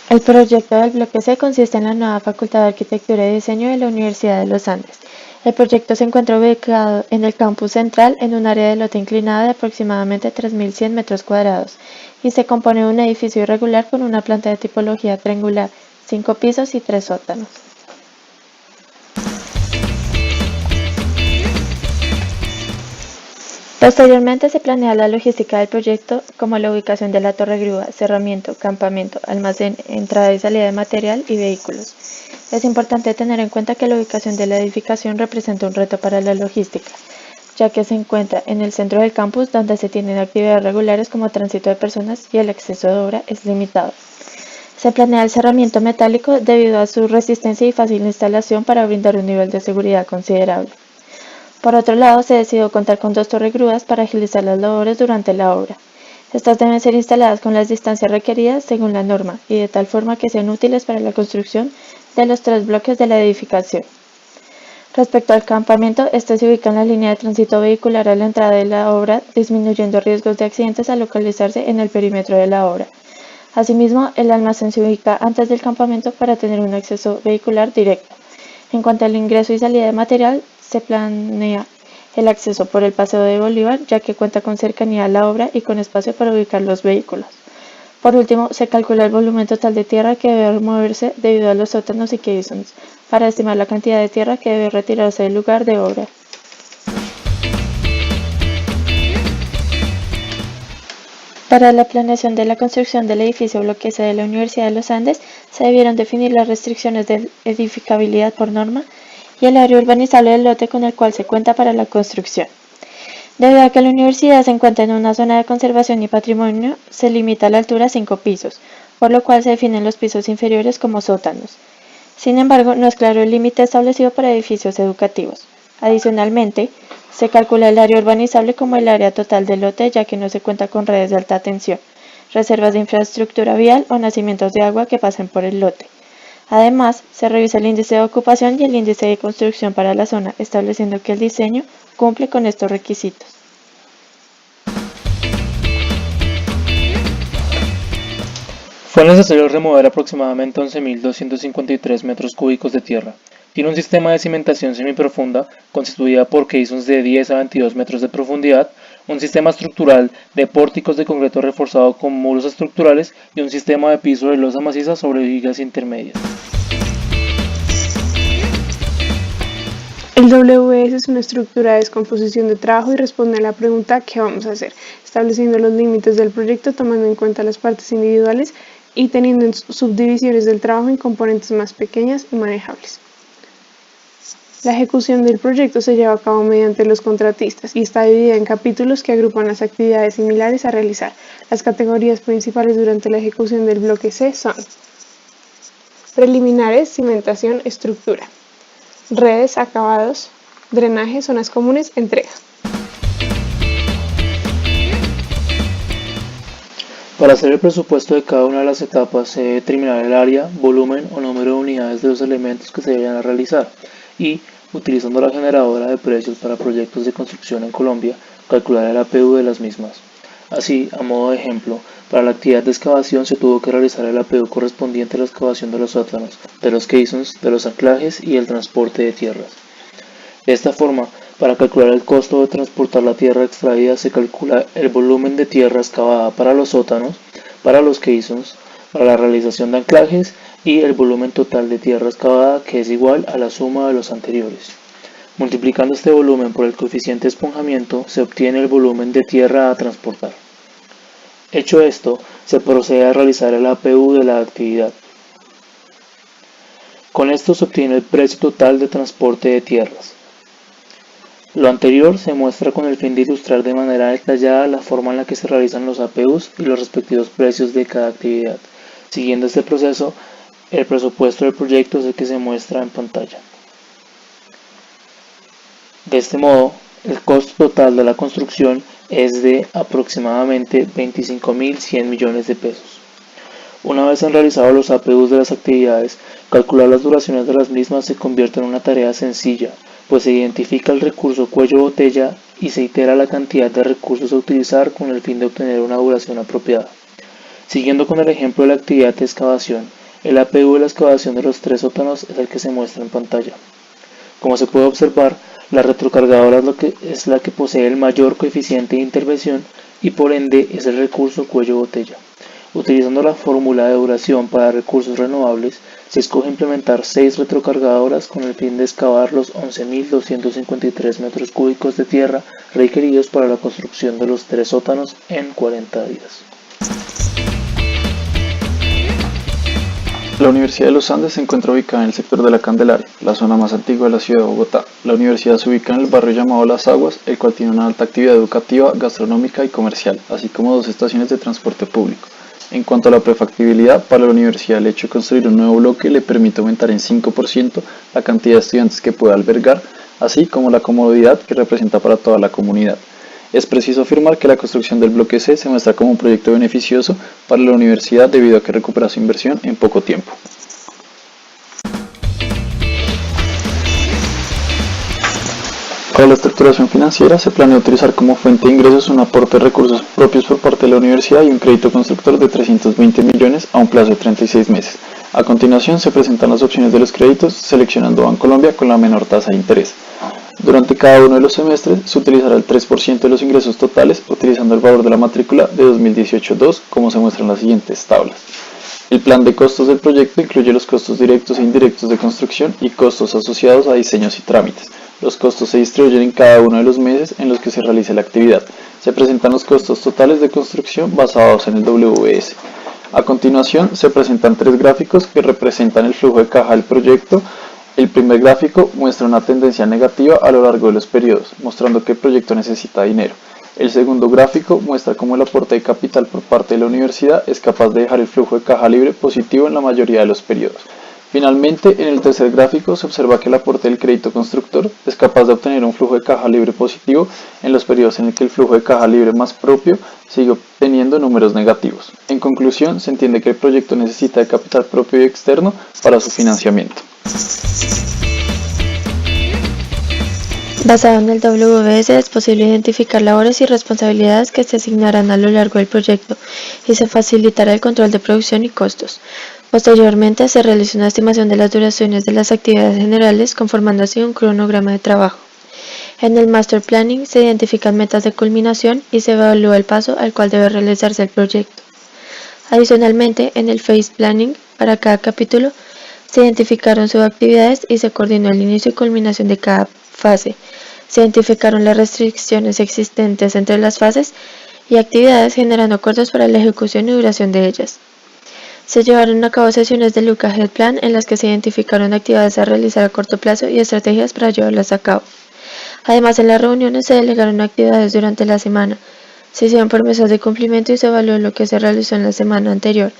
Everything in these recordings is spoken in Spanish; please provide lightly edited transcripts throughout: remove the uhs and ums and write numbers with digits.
El proyecto del bloque C consiste en la nueva Facultad de Arquitectura y Diseño de la Universidad de los Andes. El proyecto se encuentra ubicado en el campus central en un área de lote inclinada de aproximadamente 3.100 metros cuadrados y se compone de un edificio irregular con una planta de tipología triangular, 5 pisos y 3 sótanos. Posteriormente se planea la logística del proyecto como la ubicación de la torre grúa, cerramiento, campamento, almacén, entrada y salida de material y vehículos. Es importante tener en cuenta que la ubicación de la edificación representa un reto para la logística, ya que se encuentra en el centro del campus donde se tienen actividades regulares como tránsito de personas y el acceso de obra es limitado. Se planea el cerramiento metálico debido a su resistencia y fácil instalación para brindar un nivel de seguridad considerable. Por otro lado, se decidió contar con 2 torres grúas para agilizar las labores durante la obra. Estas deben ser instaladas con las distancias requeridas según la norma y de tal forma que sean útiles para la construcción de los 3 bloques de la edificación. Respecto al campamento, este se ubica en la línea de tránsito vehicular a la entrada de la obra, disminuyendo riesgos de accidentes al localizarse en el perímetro de la obra. Asimismo, el almacén se ubica antes del campamento para tener un acceso vehicular directo. En cuanto al ingreso y salida de material, se planea el acceso por el Paseo de Bolívar, ya que cuenta con cercanía a la obra y con espacio para ubicar los vehículos. Por último, se calcula el volumen total de tierra que debe removerse debido a los sótanos y caissons, para estimar la cantidad de tierra que debe retirarse del lugar de obra. Para la planeación de la construcción del edificio bloque C de la Universidad de los Andes, se debieron definir las restricciones de edificabilidad por norma y el área urbanizable del lote con el cual se cuenta para la construcción. Debido a que la universidad se encuentra en una zona de conservación y patrimonio, se limita la altura a 5 pisos, por lo cual se definen los pisos inferiores como sótanos. Sin embargo, no es claro el límite establecido para edificios educativos. Adicionalmente, se calcula el área urbanizable como el área total del lote, ya que no se cuenta con redes de alta tensión, reservas de infraestructura vial o nacimientos de agua que pasen por el lote. Además, se revisa el índice de ocupación y el índice de construcción para la zona, estableciendo que el diseño cumple con estos requisitos. Fue necesario remover aproximadamente 11.253 metros cúbicos de tierra. Tiene un sistema de cimentación semiprofunda constituida por caissons de 10 a 22 metros de profundidad, un sistema estructural de pórticos de concreto reforzado con muros estructurales y un sistema de piso de losa maciza sobre vigas intermedias. El WS es una estructura de descomposición de trabajo y responde a la pregunta ¿qué vamos a hacer?, estableciendo los límites del proyecto tomando en cuenta las partes individuales y teniendo en subdivisiones del trabajo en componentes más pequeñas y manejables. La ejecución del proyecto se lleva a cabo mediante los contratistas y está dividida en capítulos que agrupan las actividades similares a realizar. Las categorías principales durante la ejecución del bloque C son preliminares, cimentación, estructura, redes, acabados, drenaje, zonas comunes, entrega. Para hacer el presupuesto de cada una de las etapas se debe determinar el área, volumen o número de unidades de los elementos que se deben a realizar y, utilizando la generadora de precios para proyectos de construcción en Colombia, calcular el APU de las mismas. Así, a modo de ejemplo, para la actividad de excavación se tuvo que realizar el APU correspondiente a la excavación de los sótanos, de los caissons, de los anclajes y el transporte de tierras. De esta forma, para calcular el costo de transportar la tierra extraída se calcula el volumen de tierra excavada para los sótanos, para los caissons, para la realización de anclajes y el volumen total de tierra excavada, que es igual a la suma de los anteriores. Multiplicando este volumen por el coeficiente de esponjamiento se obtiene el volumen de tierra a transportar. Hecho esto, se procede a realizar el APU de la actividad. Con esto se obtiene el precio total de transporte de tierras. Lo anterior se muestra con el fin de ilustrar de manera detallada la forma en la que se realizan los APUs y los respectivos precios de cada actividad. Siguiendo este proceso, el presupuesto del proyecto es el que se muestra en pantalla. De este modo, el costo total de la construcción es de aproximadamente 25.100 millones de pesos. Una vez han realizado los APUs de las actividades, calcular las duraciones de las mismas se convierte en una tarea sencilla, pues se identifica el recurso cuello-botella y se itera la cantidad de recursos a utilizar con el fin de obtener una duración apropiada. Siguiendo con el ejemplo de la actividad de excavación, El APU de la excavación de los 3 sótanos es el que se muestra en pantalla. Como se puede observar, la retrocargadora es la que posee el mayor coeficiente de intervención y por ende es el recurso cuello botella. Utilizando la fórmula de duración para recursos renovables, se escoge implementar 6 retrocargadoras con el fin de excavar los 11.253 metros cúbicos de tierra requeridos para la construcción de los 3 sótanos en 40 días. La Universidad de los Andes se encuentra ubicada en el sector de la Candelaria, la zona más antigua de la ciudad de Bogotá. La universidad se ubica en el barrio llamado Las Aguas, el cual tiene una alta actividad educativa, gastronómica y comercial, así como 2 estaciones de transporte público. En cuanto a la prefactibilidad, para la universidad el hecho de construir un nuevo bloque le permite aumentar en 5% la cantidad de estudiantes que puede albergar, así como la comodidad que representa para toda la comunidad. Es preciso afirmar que la construcción del bloque C se muestra como un proyecto beneficioso para la universidad debido a que recupera su inversión en poco tiempo. Para la estructuración financiera se planea utilizar como fuente de ingresos un aporte de recursos propios por parte de la universidad y un crédito constructor de 320 millones a un plazo de 36 meses. A continuación se presentan las opciones de los créditos seleccionando Bancolombia con la menor tasa de interés. Durante cada uno de los semestres se utilizará el 3% de los ingresos totales utilizando el valor de la matrícula de 2018-2 como se muestra en las siguientes tablas. El plan de costos del proyecto incluye los costos directos e indirectos de construcción y costos asociados a diseños y trámites. Los costos se distribuyen en cada uno de los meses en los que se realice la actividad. Se presentan los costos totales de construcción basados en el WBS. A continuación se presentan 3 gráficos que representan el flujo de caja del proyecto. El primer gráfico muestra una tendencia negativa a lo largo de los periodos, mostrando que el proyecto necesita dinero. El segundo gráfico muestra cómo el aporte de capital por parte de la universidad es capaz de dejar el flujo de caja libre positivo en la mayoría de los periodos. Finalmente, en el tercer gráfico se observa que el aporte del crédito constructor es capaz de obtener un flujo de caja libre positivo en los periodos en el que el flujo de caja libre más propio sigue obteniendo números negativos. En conclusión, se entiende que el proyecto necesita de capital propio y externo para su financiamiento. Basado en el WBS es posible identificar labores y responsabilidades que se asignarán a lo largo del proyecto y se facilitará el control de producción y costos. Posteriormente se realiza una estimación de las duraciones de las actividades generales conformando así un cronograma de trabajo. En el Master Planning se identifican metas de culminación y se evalúa el paso al cual debe realizarse el proyecto. Adicionalmente, en el Phase Planning, para cada capítulo, se identificaron subactividades y se coordinó el inicio y culminación de cada fase. Se identificaron las restricciones existentes entre las fases y actividades generando acuerdos para la ejecución y duración de ellas. Se llevaron a cabo sesiones del Look Ahead Plan en las que se identificaron actividades a realizar a corto plazo y estrategias para llevarlas a cabo. Además, en las reuniones se delegaron actividades durante la semana, se hicieron promesas de cumplimiento y se evaluó lo que se realizó en la semana anterior,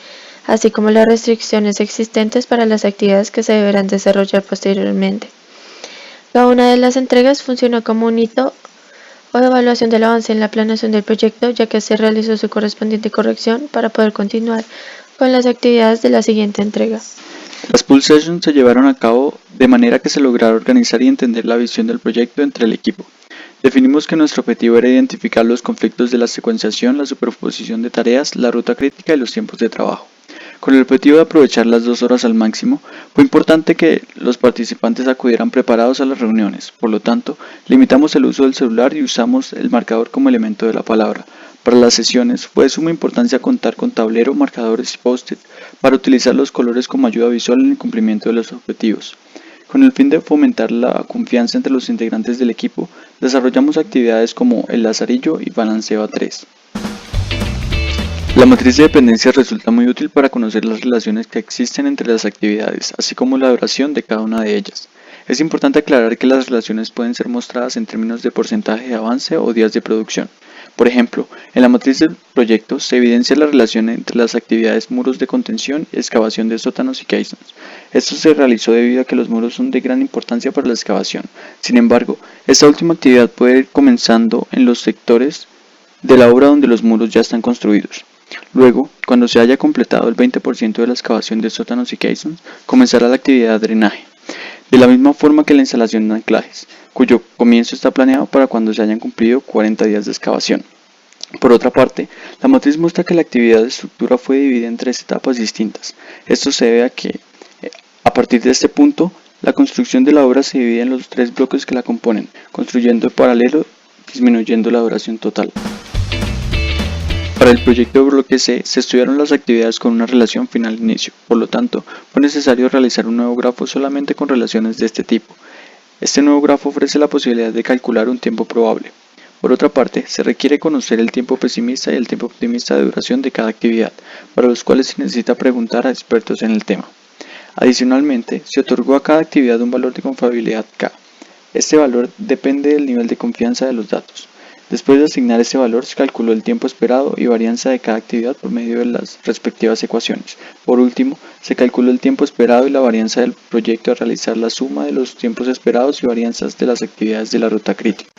así como las restricciones existentes para las actividades que se deberán desarrollar posteriormente. Cada una de las entregas funcionó como un hito o evaluación del avance en la planeación del proyecto, ya que se realizó su correspondiente corrección para poder continuar con las actividades de la siguiente entrega. Las Pool Sessions se llevaron a cabo de manera que se lograra organizar y entender la visión del proyecto entre el equipo. Definimos que nuestro objetivo era identificar los conflictos de la secuenciación, la superposición de tareas, la ruta crítica y los tiempos de trabajo. Con el objetivo de aprovechar las 2 horas al máximo, fue importante que los participantes acudieran preparados a las reuniones. Por lo tanto, limitamos el uso del celular y usamos el marcador como elemento de la palabra. Para las sesiones fue de suma importancia contar con tablero, marcadores y post-it para utilizar los colores como ayuda visual en el cumplimiento de los objetivos. Con el fin de fomentar la confianza entre los integrantes del equipo, desarrollamos actividades como el lazarillo y balanceo a 3. La matriz de dependencias resulta muy útil para conocer las relaciones que existen entre las actividades, así como la duración de cada una de ellas. Es importante aclarar que las relaciones pueden ser mostradas en términos de porcentaje de avance o días de producción. Por ejemplo, en la matriz del proyecto se evidencia la relación entre las actividades muros de contención y excavación de sótanos y caissons. Esto se realizó debido a que los muros son de gran importancia para la excavación. Sin embargo, esta última actividad puede ir comenzando en los sectores de la obra donde los muros ya están construidos. Luego, cuando se haya completado el 20% de la excavación de sótanos y caissons, comenzará la actividad de drenaje. De la misma forma que la instalación de anclajes, cuyo comienzo está planeado para cuando se hayan cumplido 40 días de excavación. Por otra parte, la matriz muestra que la actividad de estructura fue dividida en 3 etapas distintas. Esto se debe a que, a partir de este punto, la construcción de la obra se divide en los 3 bloques que la componen, construyendo en paralelo, disminuyendo la duración total. Para el proyecto de bloque C, se estudiaron las actividades con una relación final-inicio, por lo tanto, fue necesario realizar un nuevo grafo solamente con relaciones de este tipo. Este nuevo grafo ofrece la posibilidad de calcular un tiempo probable. Por otra parte, se requiere conocer el tiempo pesimista y el tiempo optimista de duración de cada actividad, para los cuales se necesita preguntar a expertos en el tema. Adicionalmente, se otorgó a cada actividad un valor de confiabilidad K. Este valor depende del nivel de confianza de los datos. Después de asignar este valor, se calculó el tiempo esperado y varianza de cada actividad por medio de las respectivas ecuaciones. Por último, se calculó el tiempo esperado y la varianza del proyecto al realizar la suma de los tiempos esperados y varianzas de las actividades de la ruta crítica.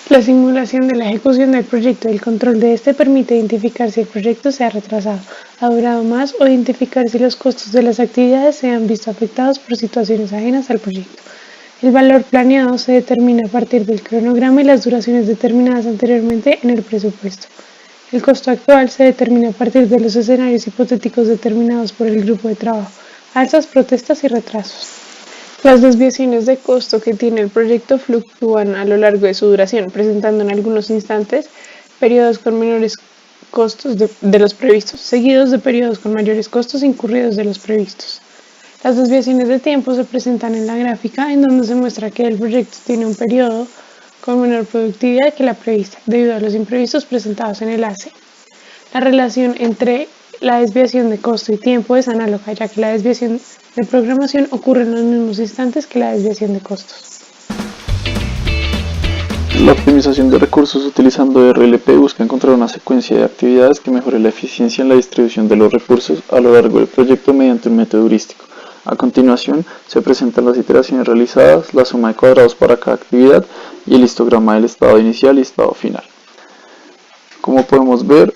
La simulación de la ejecución del proyecto y el control de este permite identificar si el proyecto se ha retrasado, ha durado más o identificar si los costos de las actividades se han visto afectados por situaciones ajenas al proyecto. El valor planeado se determina a partir del cronograma y las duraciones determinadas anteriormente en el presupuesto. El costo actual se determina a partir de los escenarios hipotéticos determinados por el grupo de trabajo, alzas, protestas y retrasos. Las desviaciones de costo que tiene el proyecto fluctúan a lo largo de su duración, presentando en algunos instantes periodos con menores costos de los previstos, seguidos de periodos con mayores costos incurridos de los previstos. Las desviaciones de tiempo se presentan en la gráfica, en donde se muestra que el proyecto tiene un periodo con menor productividad que la prevista, debido a los imprevistos presentados en el AC. La relación entre la desviación de costo y tiempo es análoga, ya que la desviación de programación ocurre en los mismos instantes que la desviación de costos. La optimización de recursos utilizando RLP busca encontrar una secuencia de actividades que mejore la eficiencia en la distribución de los recursos a lo largo del proyecto mediante un método heurístico. A continuación, se presentan las iteraciones realizadas, la suma de cuadrados para cada actividad y el histograma del estado inicial y estado final. Como podemos ver,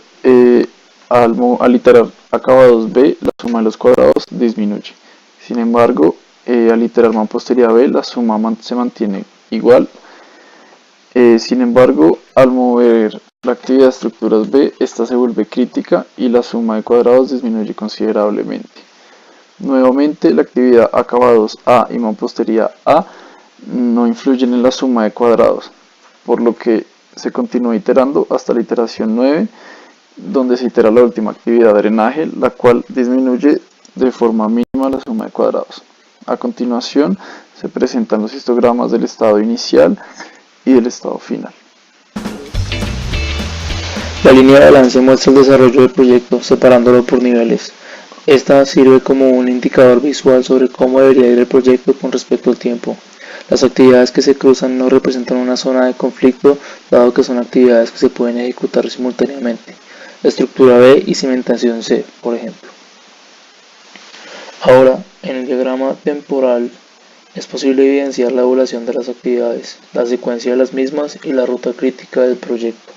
al iterar acabados B, la suma de los cuadrados disminuye. Sin embargo, al iterar mampostería B, la suma se mantiene igual. Sin embargo, al mover la actividad de estructuras B, esta se vuelve crítica y la suma de cuadrados disminuye considerablemente. Nuevamente, la actividad acabados A y mampostería A no influyen en la suma de cuadrados, por lo que se continúa iterando hasta la iteración 9, donde se itera la última actividad de drenaje, la cual disminuye de forma mínima la suma de cuadrados. A continuación, se presentan los histogramas del estado inicial y del estado final. La línea de balance muestra el desarrollo del proyecto, separándolo por niveles. Esta sirve como un indicador visual sobre cómo debería ir el proyecto con respecto al tiempo. Las actividades que se cruzan no representan una zona de conflicto, dado que son actividades que se pueden ejecutar simultáneamente. Estructura B y cimentación C, por ejemplo. Ahora, en el diagrama temporal, es posible evidenciar la evaluación de las actividades, la secuencia de las mismas y la ruta crítica del proyecto.